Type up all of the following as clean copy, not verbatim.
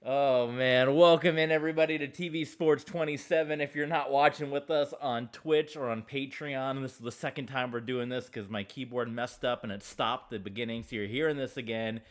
Oh man, welcome in everybody to TV Sports 27. If you're not watching with us on Twitch or on Patreon, this is the second time we're doing this because my keyboard messed up and it stopped the beginning, so you're hearing this again.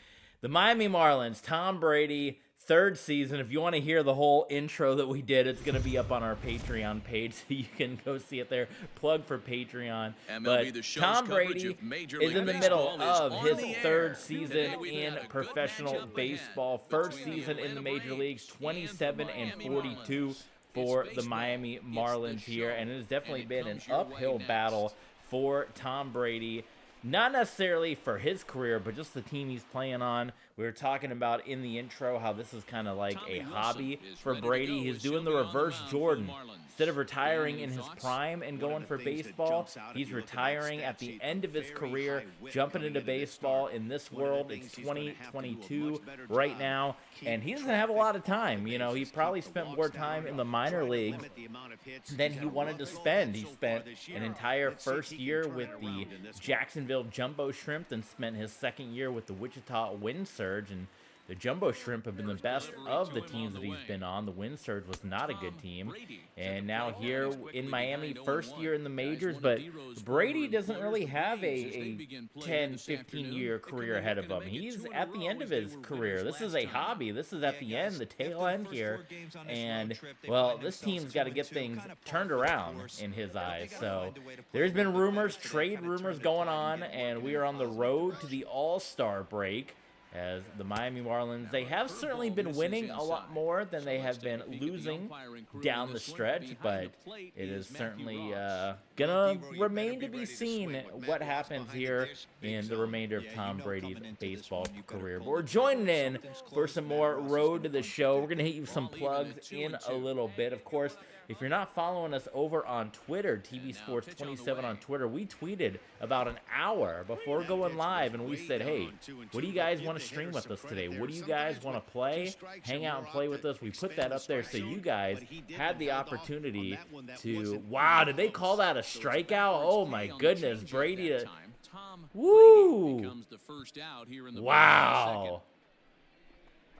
The Miami Marlins, Tom Brady, third season. If you want to hear the whole intro that we did, it's going to be up on our Patreon page, so you can go see it there. Plug for Patreon. But Tom Brady is in the middle of his third season in professional baseball. First season in the major leagues, 27-42 for the Miami Marlins here, and it has definitely been an uphill battle for Tom Brady. Not necessarily for his career, but just the team he's playing on. We were talking about in the intro how this is kind of like a hobby for Brady. He's doing the reverse Jordan. Instead of retiring in his prime and going for baseball, he's retiring at the end of his career, jumping into baseball. In this world, it's 2022 right now, and he doesn't have a lot of time. You know, he probably spent more time in the minor leagues than he wanted to spend. He spent an entire first year with the Jacksonville Jumbo Shrimp, then spent his second year with the Wichita Wind Surge, and the Jumbo Shrimp have been the best of the teams that he's been on. The Wind Surge was not a good team. And now here in Miami, first year in the majors, but Brady doesn't really have a 10, 15-year career ahead of him. He's at the end of his career. This is a hobby. This is at the end, the tail end here. And, well, this team's got to get things turned around in his eyes. So there's been rumors, trade rumors going on, and we are on the road to the All-Star break. As the Miami Marlins, they have certainly been winning a lot more than they have been losing down the stretch, but it is certainly gonna remain to be seen what happens here in the remainder of Tom Brady's baseball career. But we're joining in for some more Road to the Show. We're gonna hit you some plugs in a little bit. Of course, if you're not following us over on Twitter, TV Sports 27 on Twitter, we tweeted about an hour before going live, and we said, hey, what do you guys want to stream with us today? What do you guys want to play? Hang out and play with us. We put that up there so you guys had the opportunity to, wow, did they call that a strikeout? Oh my goodness, Brady. Woo! Wow.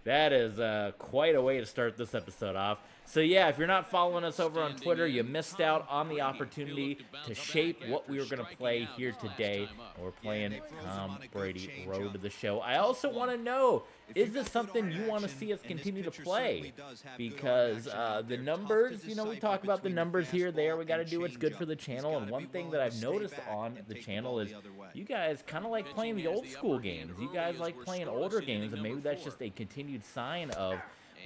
That is quite a way to start this episode off. So yeah, if you're not following us over on Twitter, you missed out on the opportunity to shape what we were going to play here today. We're playing Tom Brady Road to the Show. I also want to know, is this something you want to see us continue to play? Because the numbers, you know, we talk about the numbers here, there. We got to do what's good for the channel. And one thing that I've noticed on the channel is you guys kind of like playing the old school games. You guys like playing older games, and maybe that's just a continued sign of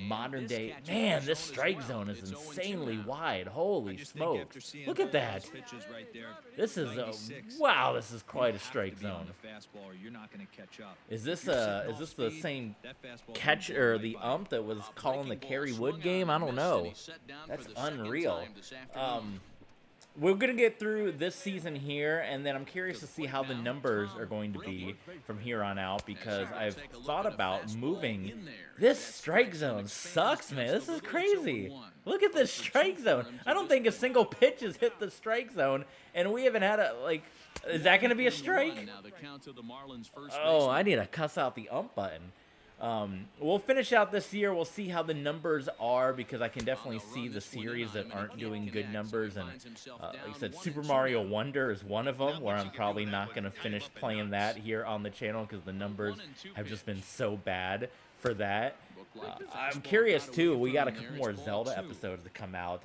modern day. Man, this strike zone is insanely wide. Holy smokes. Look at that. This is wow, this is quite a strike zone. Is this the same catch or the ump that was calling the Kerry Wood game? I don't know. That's unreal. We're going to get through this season here, and then I'm curious to see how the numbers are going to be from here on out, because I've thought about moving. This strike zone sucks, man. This is crazy. Look at this strike zone. I don't think a single pitch has hit the strike zone, and we haven't had a, like, is that going to be a strike? Oh, I need to cuss out the ump button. We'll finish out this year. We'll see how the numbers are, because I can definitely see the series that aren't doing good numbers. And like I said, Super Mario Wonder is one of them, where I'm probably not going to finish playing that here on the channel because the numbers have just been so bad for that. I'm curious too. We got a couple more Zelda episodes to come out.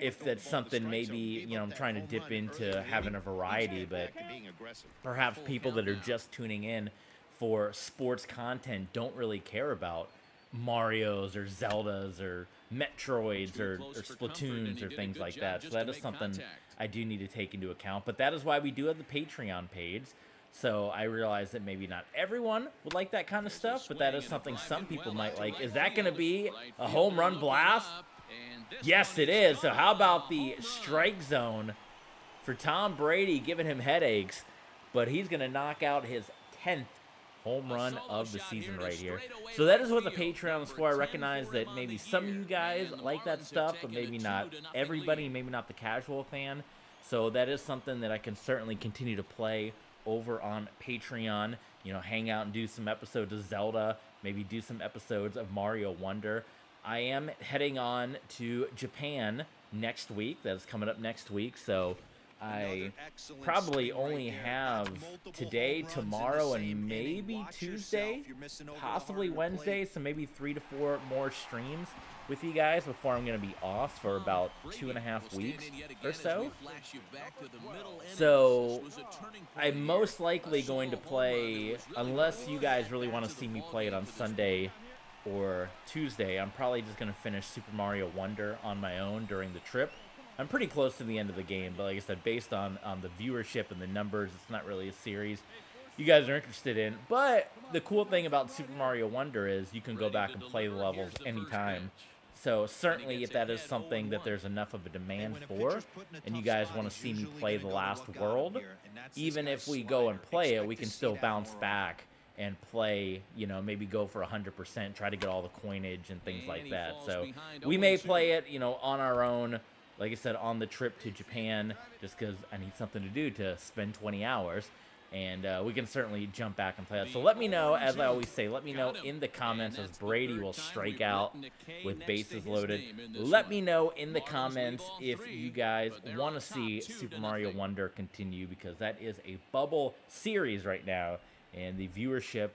If that's something, maybe, you know, I'm trying to dip into having a variety, but perhaps people that are just tuning in for sports content don't really care about Marios or Zeldas or Metroids or Splatoons or things like that. So that is something I do need to take into account. But that is why we do have the Patreon page. So I realize that maybe not everyone would like that kind of stuff, but that is something some people might like. Is that going to be a home run blast? Yes, it is. So how about the strike zone for Tom Brady, giving him headaches, but he's going to knock out his 10th home run of the season right here. So that is what the Patreon is for. I recognize that maybe some of you guys like that stuff, but maybe not everybody, maybe not the casual fan. So that is something that I can certainly continue to play over on Patreon. You know, hang out and do some episodes of Zelda, maybe do some episodes of Mario Wonder. I am heading on to Japan next week. That's coming up next week, so I probably only have today, tomorrow, and maybe Tuesday, possibly Wednesday, so maybe 3 to 4 more streams with you guys before I'm going to be off for about 2.5 weeks or so. So I'm most likely going to play, unless you guys really want to see me play it on Sunday or Tuesday, I'm probably just going to finish Super Mario Wonder on my own during the trip. I'm pretty close to the end of the game, but like I said, based on the viewership and the numbers, it's not really a series you guys are interested in. But the cool thing about Super Mario Wonder is you can go back and play the levels anytime. So certainly if that is something that there's enough of a demand for, and you guys want to see me play the last world, even if we go and play it, we can still bounce back and play, you know, maybe go for 100%, try to get all the coinage and things like that. So we may play it, you know, on our own, like I said, on the trip to Japan, just because I need something to do to spend 20 hours. And we can certainly jump back and play it. So let me know, as I always say, let me know in the comments as Brady will strike out with bases loaded. Let me know in the comments if you guys want to see Super Mario Wonder continue, because that is a bubble series right now. And the viewership,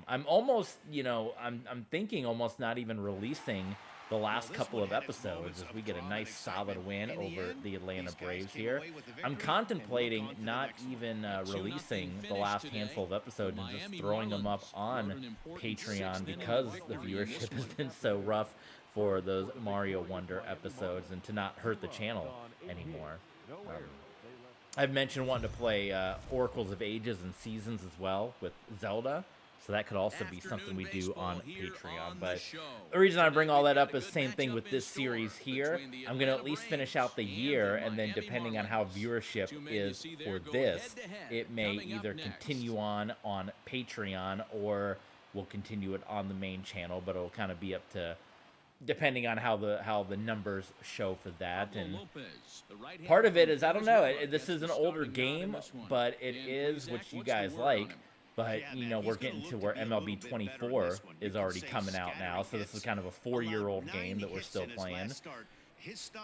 I'm almost, you know, I'm thinking almost not even releasing the last couple of episodes as we get a nice solid win over the Atlanta Braves here. I'm contemplating not even releasing the last handful of episodes and just throwing them up on Patreon, because the viewership has been so rough for those Mario Wonder episodes, and to not hurt the channel anymore. I've mentioned wanting to play Oracles of Ages and Seasons as well with Zelda, so that could also be something we do on Patreon. But the reason I bring all that up is same thing with this series here. I'm going to at least finish out the year, and then depending on how viewership is for this, it may either continue on Patreon, or we'll continue it on the main channel, but it'll kind of be up to, depending on how the numbers show for that. And part of it is, I don't know, this is an older game, but it is what you guys like. But, you know, we're getting to where MLB 24 is already coming out now, so this is kind of a 4-year-old game that we're still playing.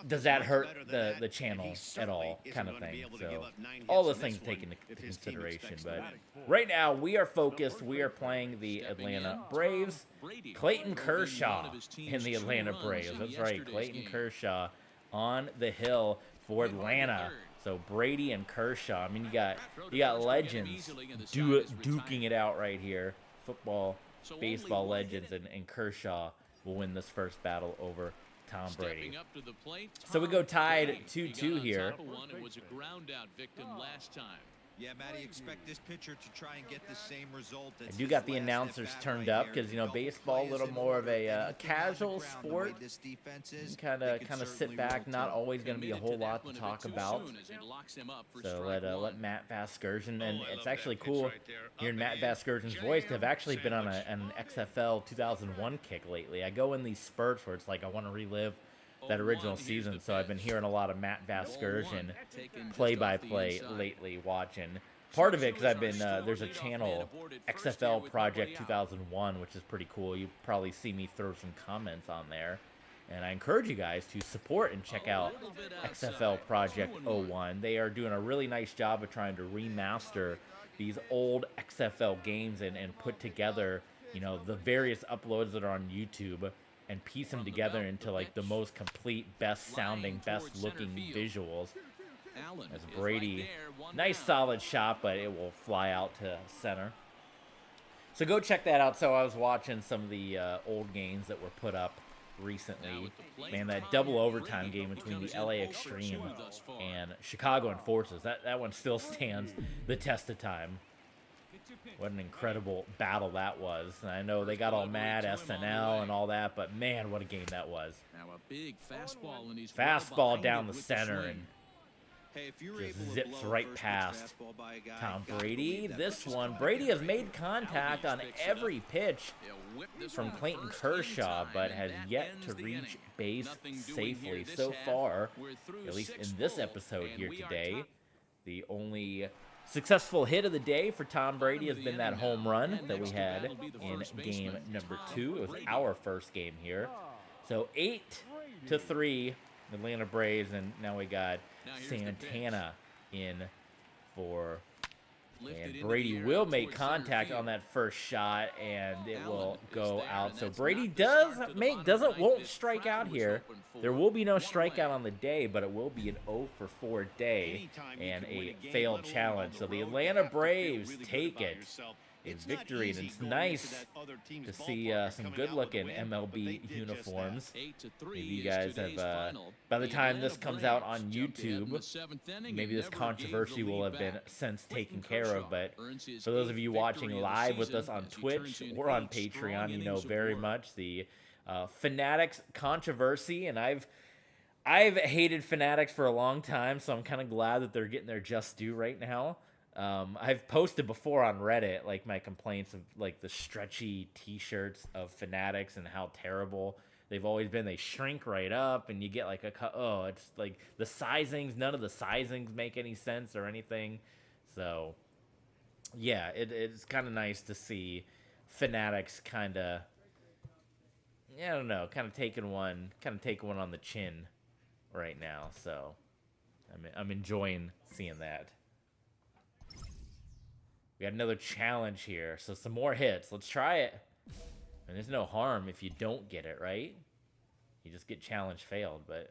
Does that hurt the channel at all, kind of thing? So all those things taken into consideration. But right now, we are focused. We are playing the Atlanta Braves. Clayton Kershaw in the Atlanta Braves. That's right, Clayton Kershaw on the hill for Atlanta. So Brady and Kershaw. I mean, you got legends duking it out right here. Football, baseball legends, and Kershaw will win this first battle over Tom Brady. So we go tied 2-2 here. Yeah, Matty, expect this pitcher to try and get the same result. I do got the announcers turned up because, you know, baseball a little more of a casual sport. Kind of sit back, not always going to be a whole lot to talk about. So let Matt Vasgersian, and it's actually cool hearing Matt Vasgersian's voice, because I've actually been on an XFL 2001 kick lately. I go in these spurts where it's like I want to relive that original season, so I've been hearing a lot of Matt Vasgersian play-by-play lately, watching. Part of it because I've been, there's a channel, XFL Project 2001, which is pretty cool. You probably see me throw some comments on there. And I encourage you guys to support and check out XFL Project 01. They are doing a really nice job of trying to remaster these old XFL games and put together, you know, the various uploads that are on YouTube, and piece them together into like the most complete, best sounding, best looking visuals. As Brady, nice solid shot, but it will fly out to center. So go check that out. So I was watching some of the old games that were put up recently. Man, that double overtime game between the LA Extreme and Chicago Enforcers, that one still stands the test of time. What an incredible battle that was. And I know they got all mad, SNL and all that, but man, what a game that was. Fastball down the center and just zips right past Tom Brady. This one, Brady has made contact on every pitch from Clayton Kershaw, but has yet to reach base safely so far, at least in this episode here today. The only Successful hit of the day for Tom Brady has been that home run that we had in game number 2. It was our first game here. So 8-3 Atlanta Braves, and now we got Santana in for, and Brady will make contact on that first shot, and it will go out. So Brady won't strike out here. There will be no strikeout on the day, but it will be an 0 for 4 day and a failed challenge. So the Atlanta Braves take it in victory, and it's nice to see some good-looking MLB uniforms. Maybe you guys have, by the time this comes out on YouTube, maybe this controversy will have been since taken care of, but for those of you watching live with us on Twitch or on Patreon, you know very much the Fanatics controversy, and I've hated Fanatics for a long time, so I'm kind of glad that they're getting their just due right now. I've posted before on Reddit, like, my complaints of, like, the stretchy t-shirts of Fanatics and how terrible they've always been. They shrink right up, and you get, like, it's, like, the sizings, none of the sizings make any sense or anything. So, yeah, it's kind of nice to see Fanatics kind of, I don't know, kind of taking one on the chin right now. So, I'm enjoying seeing that. We got another challenge here, so some more hits. Let's try it. And there's no harm if you don't get it, right? You just get challenge failed, but...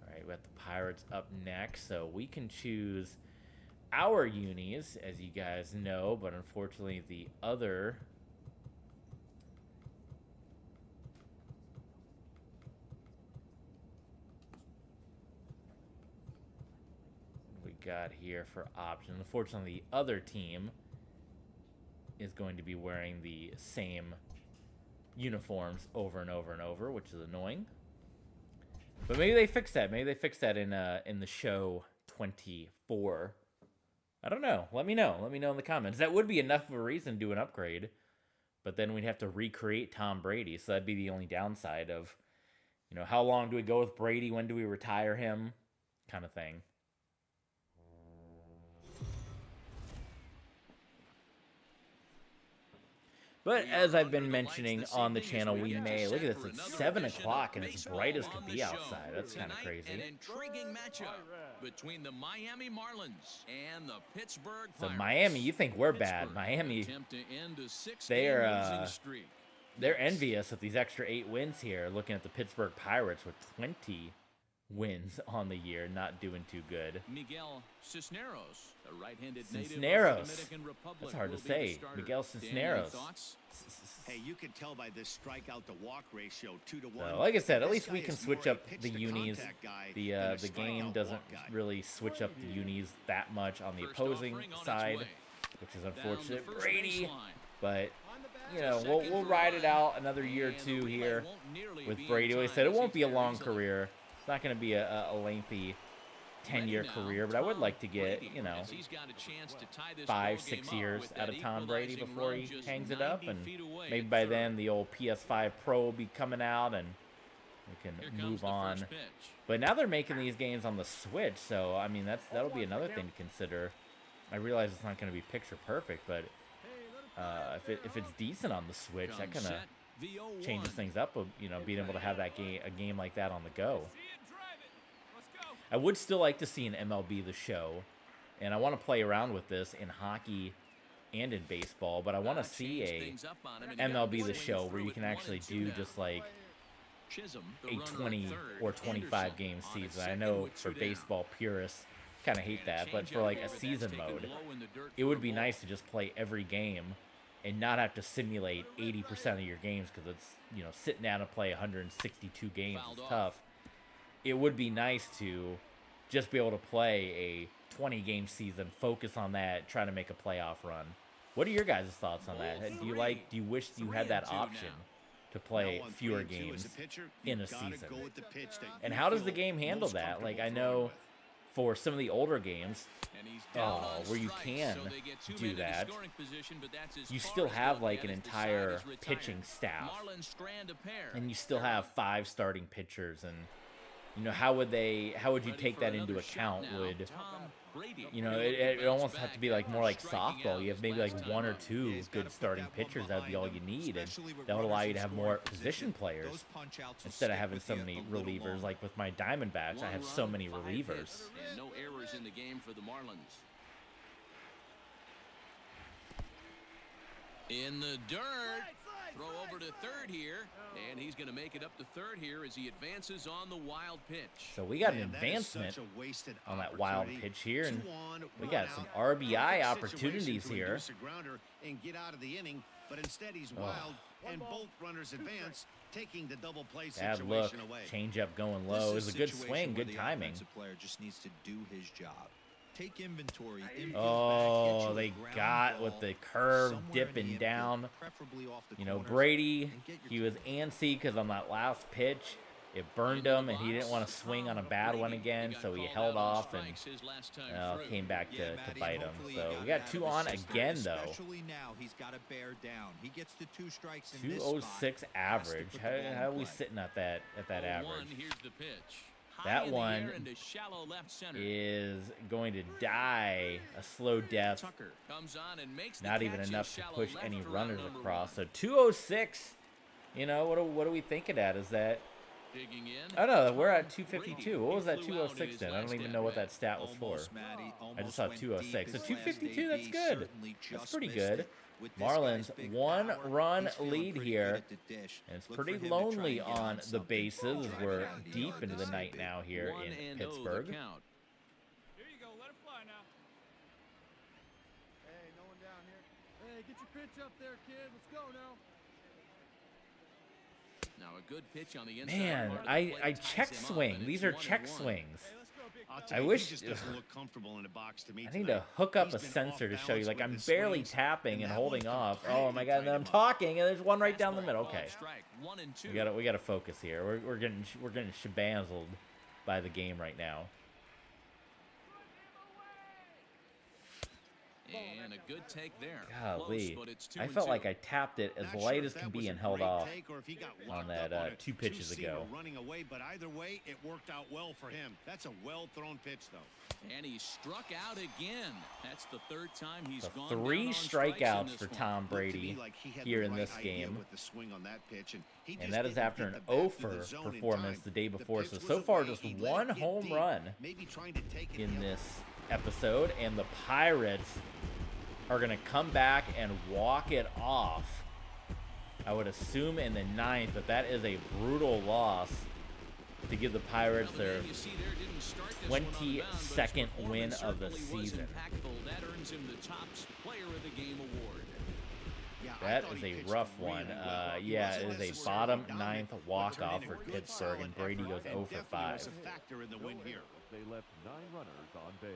Alright, we got the Pirates up next, so we can choose our unis, as you guys know, but unfortunately the other... got here for option. Unfortunately, the other team is going to be wearing the same uniforms over and over and over, which is annoying. But maybe they fix that. Maybe they fix that in the show 24. I don't know. Let me know. Let me know in the comments. That would be enough of a reason to do an upgrade, but then we'd have to recreate Tom Brady, so that'd be the only downside of, you know, how long do we go with Brady? When do we retire him? Kind of thing. But as I've been mentioning on the channel, we may look at this. It's 7 o'clock and it's bright as could be outside. That's kind of crazy. An intriguing matchup between the Miami Marlins and the Pittsburgh Pirates. So Miami, you think we're bad? Miami, they're envious of these extra 8 wins here. Looking at the Pittsburgh Pirates with 20 wins on the year, not doing too good. Miguel Cisneros, a right-handed native of the Dominican Republic. That's hard to say. Miguel Cisneros. Hey, you can tell by this strikeout to walk ratio 2-1. So, like I said, at least we can switch up the unis. The game doesn't really switch up the unis that much on the opposing side, which is unfortunate. Brady, but you know, we'll ride it out another year or two here with Brady. Like I said, it won't be a long career. It's not going to be a lengthy 10-year career, but I would like to get, you know, 5-6 years out of Tom Brady before he hangs it up, and maybe by then the old PS5 Pro will be coming out and we can move on. But now they're making these games on the Switch, so I mean that'll be another thing to consider. I realize it's not going to be picture perfect, but if it's decent on the Switch, that kind of changes things up of, you know, being able to have that game like that on the go. I would still like to see an MLB The Show, and I want to play around with this in hockey and in baseball, but I want to see a MLB The Show where you can actually do just like a 20 or 25 game season. I know for baseball purists kind of hate that, but for like a season mode, it would be nice to just play every game and not have to simulate 80% of your games, because it's, you know, sitting down and play 162 games is tough. It would be nice to just be able to play a 20-game season, focus on that, try to make a playoff run. What are your guys' thoughts on that? Do you wish you had that option to play fewer games in a season? And how does the game handle that? Like, I know for some of the older games, where you can do that, you still have like an entire pitching staff, and you still have 5 starting pitchers, and you know, how would you take that into account? Would, you know, it almost have to be like more like softball. You have maybe like one or two good starting pitchers. That would be all you need, and that would allow you to have more position players instead of having so many relievers. Like with my Diamondbacks, I have so many relievers. And no errors in the game for the Marlins. In the dirt. Throw over to third here, and he's going to make it up to third here as he advances on the wild pitch. So we got an advancement on that wild pitch here, and we got some RBI opportunities here. And get out of the inning, but instead he's wild, and both runners advance, taking the double play Bad look, change up going low. It was a good swing, good timing. Player just needs to do his job. Take inventory. Oh, they got with the curve dipping down. You know, Brady, he was antsy because on that last pitch, it burned him, and he didn't want to swing on a bad one again, so he held off and came back to bite him. So we got 2 on again, though. 206 average. How are we sitting at that average? That one is going to die a slow death. Not even enough to push any runners across. So 206. You know, what are we thinking at? Is that? Oh no, we're at 252. What was that 206 then? I don't even know what that stat was for. I just saw 206. So 252. That's good. That's pretty good. Marlins 1-run lead here, and it's pretty lonely on the bases. We're deep into the night now here in Pittsburgh. Here you go, let it fly now. Hey, no one down here. Hey, get your pitch up there, kid. Let's go now. Now a good pitch on the inside. Man, I check swing. These are check swings. I wish just doesn't look comfortable in the box to me. I need to hook up a sensor to show you. Like, I'm barely tapping and holding off. Oh my god! And then I'm talking, and there's one right down the middle. Okay, we gotta focus here. We're getting shabanzled by the game right now. And a good take there. Golly, I felt like I tapped it as light as can be and held off on that 2 pitches ago. Running away, but either way, it worked out well for him. That's a well-thrown pitch, though. And he struck out again. That's the 3rd time he's So gone 3 strikeouts for Tom Brady here in this game. And that is after an 0-for performance the day before. So far, just 1 home run in this episode, and the Pirates are going to come back and walk it off. I would assume in the 9th, but that is a brutal loss to give the Pirates their 22nd win of the season. That is a rough one. Yeah, it is a bottom 9th walk-off for Pittsburgh, and Brady goes 0 for 5. They left 9 runners on base.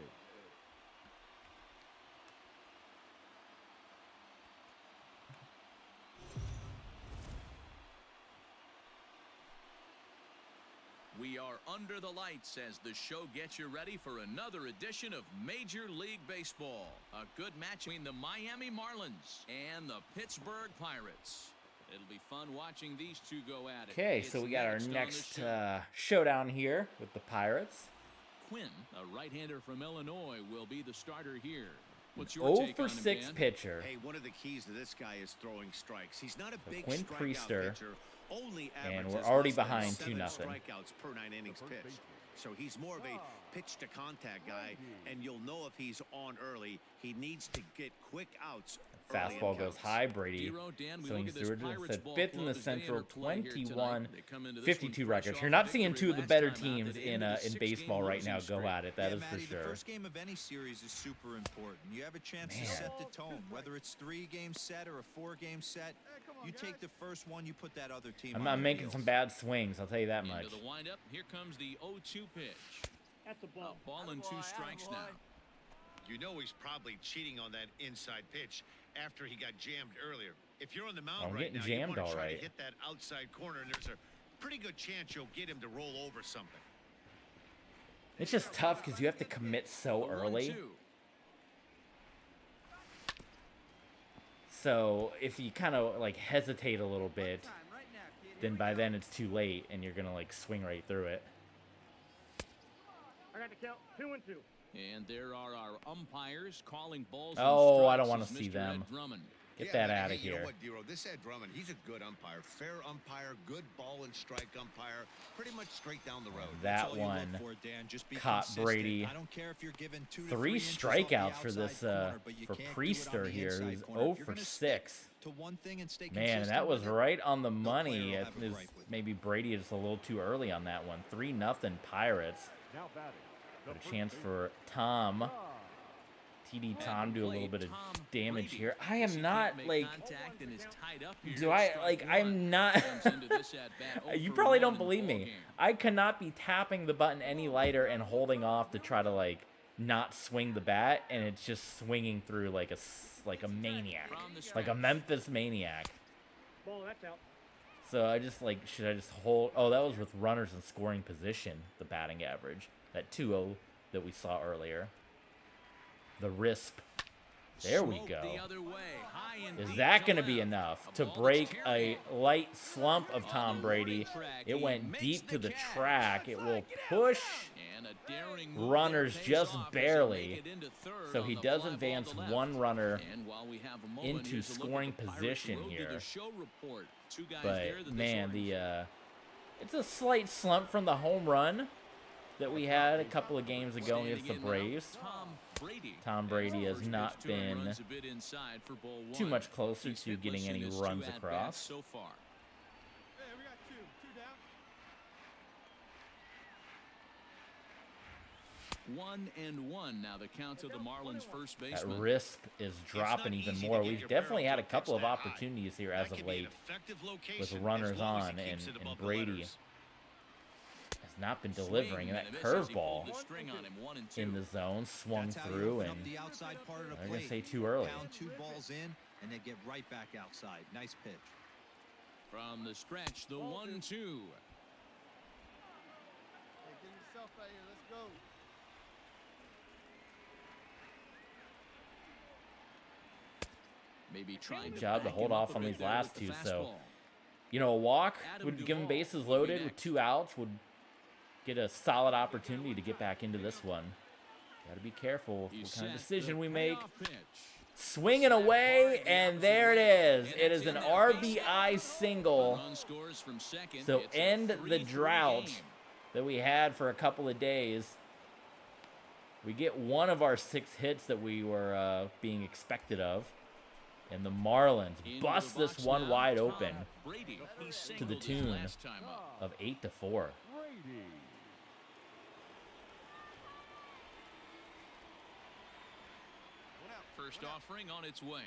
We are under the lights as the show gets you ready for another edition of Major League Baseball. A good match between the Miami Marlins and the Pittsburgh Pirates. It'll be fun watching these two go at it. Okay, so we got our next showdown here with the Pirates. Quinn, a right-hander from Illinois, will be the starter here. What's your 0 take for on him, 6 Dan? pitcher. Hey, one of the keys to this guy is throwing strikes. He's not a big Quinn strikeout Priester, pitcher. Only and averages we're already less than behind 7 2-0. strikeouts per 9 innings pitched. So he's more of a pitch-to-contact guy, and you'll know if he's on early. He needs to get quick outs. Fastball goes high. Brady swings through it. Said 5th in the Central, 21-52 records. You're not seeing 2 of the better teams in baseball right now go at it. That is for sure. The first game of any series is super important. You have a chance to set the tone, whether it's 3-game set or a 4-game set. You take the first one, you put that other team. I'm making some bad swings. I'll tell you that much. Into the windup. Here comes the 0-2 pitch. That's a ball. A ball and 2 strikes now. You know he's probably cheating on that inside pitch after he got jammed earlier. If you're on the mound I'm right getting now, jammed you want to try alright. to hit that outside corner, and there's a pretty good chance you'll get him to roll over something. It's just tough because you have to commit so early. 1-2. So if you kind of like hesitate a little bit, then by then it's too late and you're gonna like swing right through it. I got the count 2-2. And there are our umpires calling balls. Oh, I and don't want to strikes see as Mr. them. Ed Drummond. Get Yeah, that man, out hey, of you know here. what, Dero? This Ed Drummond, he's a good umpire. Fair umpire, good ball and strike umpire. Pretty much straight down the road. That All you look one for, Dan. Just be caught consistent. Brady. I don't care if you're given 2 to 3 3 inches off the strikeouts for outside this corner, but you for can't do it on Priester the here, inside who's corner. 0 You're for gonna stick 6. to one thing and stay Man, consistent that was with it. right on the No money. player will It have a was gripe with it. maybe Brady just a little too early on that one. 3-0 Pirates. Now batting. Got a chance for Tom. TD Tom do a little bit of damage here. I am not like. Do I like? I'm not. You probably don't believe me. I cannot be tapping the button any lighter and holding off to try to like not swing the bat, and it's just swinging through like a maniac, like a Memphis maniac. Ball, that's out. So I just like, should I just hold? Oh, that was with runners in scoring position. The batting average, that 2-0 that we saw earlier. The RISP. There we go. Is that going to be enough to break a light slump of Tom Brady? It went deep to the track. It will push runners just barely. So he does advance one runner into scoring position here. But man, it's a slight slump from the home run that we had a couple of games ago against the Braves. Tom Brady has not been too much closer to getting any runs across. So far. Hey, we got two down. 1-1 now the count to the Marlins first That baseman. RISP is dropping even more. We've definitely had a couple of opportunities here as of late with runners on, and Brady has not been delivering. And that curveball in the zone swung through, and the outside part of the I'm going to plate. say too early. Down 2 balls in, and they get right back outside. Nice pitch. From the stretch, the 1-2. Hey, get yourself out here. Let's go. Maybe trying Good to job to back hold him up off a on bit these there last with the two, so fastball. you know, a walk would give him bases loaded with 2 outs, would get a solid opportunity to get back into this one. Got to be careful with what kind of decision we make. Swinging away, and there it is. It is an RBI single. So end the drought that we had for a couple of days. We get one of our 6 hits that we were being expected of. And the Marlins bust this one wide open to the tune of 8-4. Brady. First offering on its way.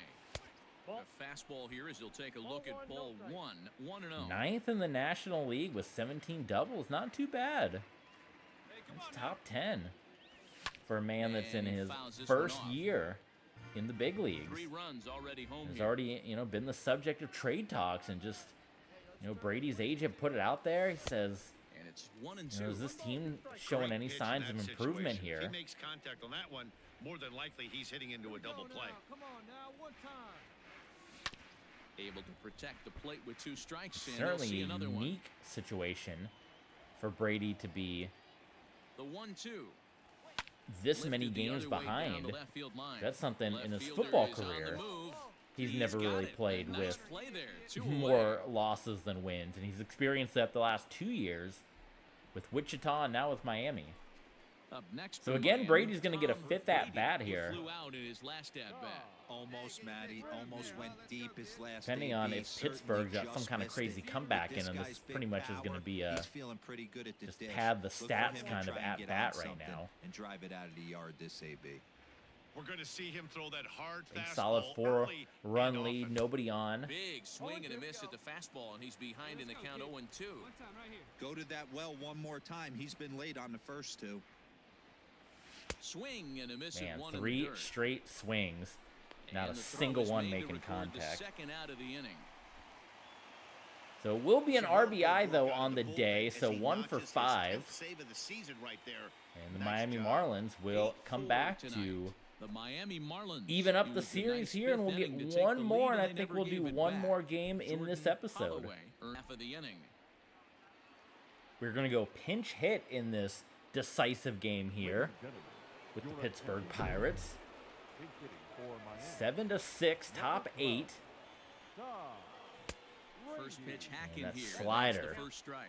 A fastball here as he'll take a look at ball 1, 1-0. 9th in the National League with 17 doubles. Not too bad. It's top 10 for a man that's in his first year in the big leagues. 3 runs already home Has here. already, been the subject of trade talks, and just, Brady's agent put it out there. He says, And it's 1-2. is this team showing any signs of improvement here? If he makes contact on that one, more than likely he's hitting into a double play. Come on now, one time. Able to protect the plate with 2 strikes. And Certainly see a another unique situation for Brady to be one. The 1-2. this many Lifted the games other way down behind. the left field line. That's something in Left his fielder football is on the career. move. He's never got really it. played Nice with play there. 2 more away. losses than wins, and he's experienced that the last 2 years with Wichita and now with Miami. Up next So for again, Miami, Brady's going to get a Tom 5th Brady, at-bat who here. flew out in his last at-bat. Almost, Matty. Almost went deep his last Depending on AB. if Certainly Pittsburgh got some just kind of missed crazy it. comeback This in him, this guy's big pretty much is going to power. be He's feeling pretty good at the just dish. pad the Look for stats him to kind of try and get at-bat on right something now. and drive it out of the yard this AB. We're going to see him throw that hard Big fastball solid early 4-run and lead, often. nobody on. Big swing and a miss at the fastball, and he's behind in the count 0-2. One time right here. Go to that well one more time. He's been late on the first 2. Swing and a miss Man, at 1 in 3 the dirt. straight swings. Not And a the throw single is one made to making record the contact. second out of the inning. So it will be an Some more RBI, good though, work out on of the bullpen day. as So he 1 for notches his 5. 10th save of the season right there. And the Nice Miami job. Marlins will come 8-4 back tonight. to The Miami Marlins even up the used a series nice here, and we'll 5th get inning to take one the more, lead, and I they think never we'll do gave it one back. more game in this Jordan episode. Holloway earned half of the inning. We're going to go pinch hit in this decisive game here with the Pittsburgh Pirates. 7-6, top 8. First pitch hack And in that here. slider. That's the first strike.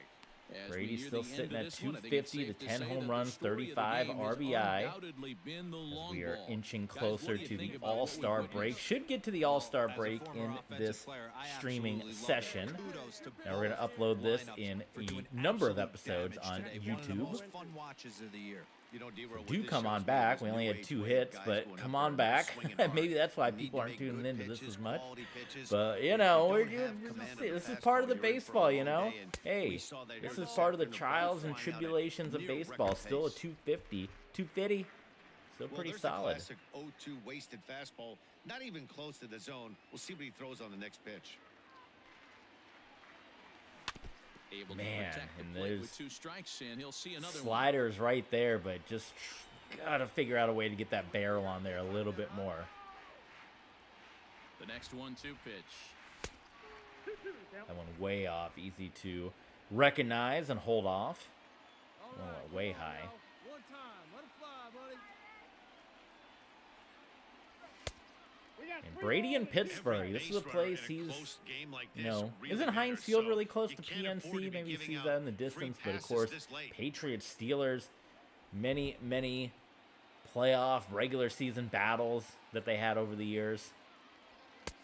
As we Brady's near still the end sitting of at this one, I think it's 250 to safe to 10 say home that runs, the story of the 35 game has RBI. undoubtedly been the long We are ball. inching Guys, closer what do you to think the about what we All-Star witnessed? break. Should get to the All-Star As a break former in offensive this player, I streaming absolutely love it. session. Kudos to Now we're going to both upload this lineups in for a doing number of absolute episodes damage on today. One of the YouTube. most fun watches of the year. You know, D-Row, Do come on back. We only had 2 hits, but come on back. Maybe that's why people aren't tuning into this as much. But, you know, this is part of the baseball, you know? Hey, this is part of the trials and tribulations of baseball. Still a 250. 250. Still pretty solid. Classic 0-2 wasted fastball. Not even close to the zone. We'll see what he throws on the next pitch. Able to Man, protect the and plate there's with 2 strikes, and he'll see another one. sliders right there, but just gotta figure out a way to get that barrel on there a little bit more. The next 1-2 pitch. That one way off, easy to recognize and hold off. All Oh, right, way come on high. now. One time. Let it fly, buddy. And Brady in Pittsburgh, this is a place he's, you know, isn't Heinz Field really close to PNC? Maybe he sees that in the distance, but of course, Patriots, Steelers, many playoff regular season battles that they had over the years.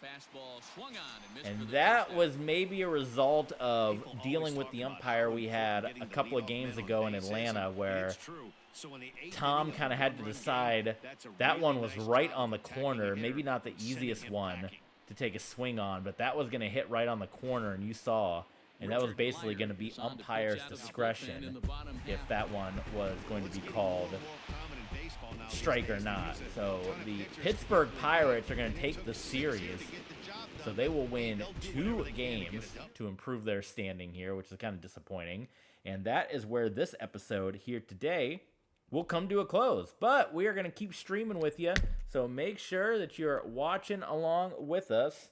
Fastball swung on and missed for And the that first was maybe a result of dealing with the umpire we had a couple of games ago in Atlanta, where Tom kind of had to decide that one was right on the corner. Maybe not the easiest one to take a swing on, but that was going to hit right on the corner, and you saw. And that was basically going to be umpire's discretion if that one was going to be called strike or not. So the Pittsburgh Pirates are going to take the series. So they will win 2 games to improve their standing here, which is kind of disappointing. And that is where this episode here today will come to a close. But we are going to keep streaming with you. So make sure that you're watching along with us.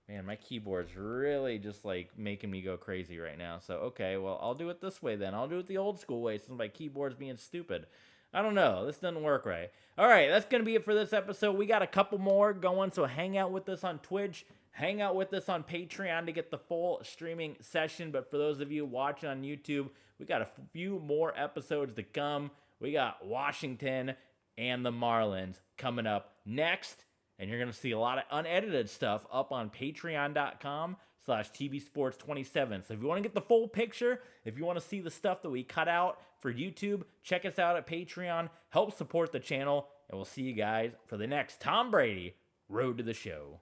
Man, my keyboard's really just like making me go crazy right now. So, okay, well, I'll do it this way then. I'll do it the old school way since my keyboard's being stupid. I don't know. This doesn't work right. All right, that's going to be it for this episode. We got a couple more going, so hang out with us on Twitch. Hang out with us on Patreon to get the full streaming session. But for those of you watching on YouTube, we got a few more episodes to come. We got Washington and the Marlins coming up next. And you're going to see a lot of unedited stuff up on patreon.com/TBSports27. So if you want to get the full picture, if you want to see the stuff that we cut out for YouTube, check us out at Patreon. Help support the channel. And we'll see you guys for the next Tom Brady Road to the Show.